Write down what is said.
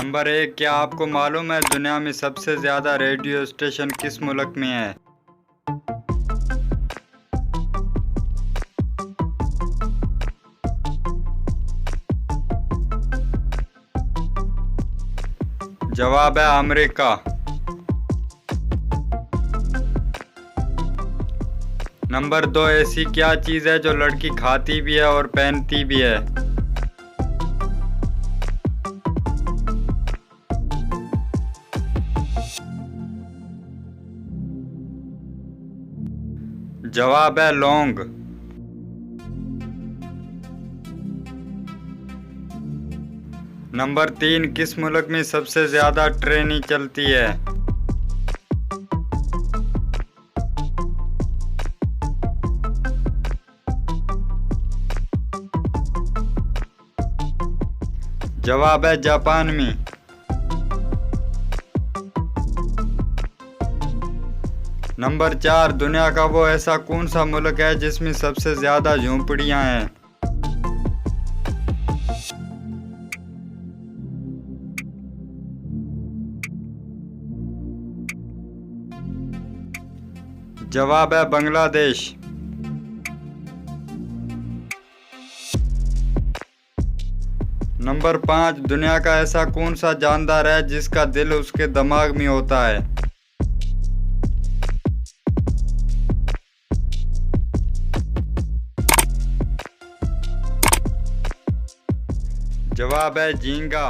Number 1, क्या आपको मालूम है दुनिया में सबसे ज़्यादा रेडियो स्टेशन किस मुल्क में है? जवाब है अमेरिका। नंबर 2, ऐसी क्या चीज़ है जो लड़की खाती भी है और पहनती भी है? जवाब है लौंग। नंबर 3, किस मुल्क में सबसे ज़्यादा ट्रेनें चलती है? जवाब है जापान में। नंबर 4, दुनिया का वो ऐसा कौन सा मुल्क है जिसमें सबसे ज़्यादा झोंपड़ियाँ हैं? जवाब है बांग्लादेश। नंबर 5, दुनिया का ऐसा कौन सा जानदार है जिसका दिल उसके दिमाग में होता है? जवाब है झींगा।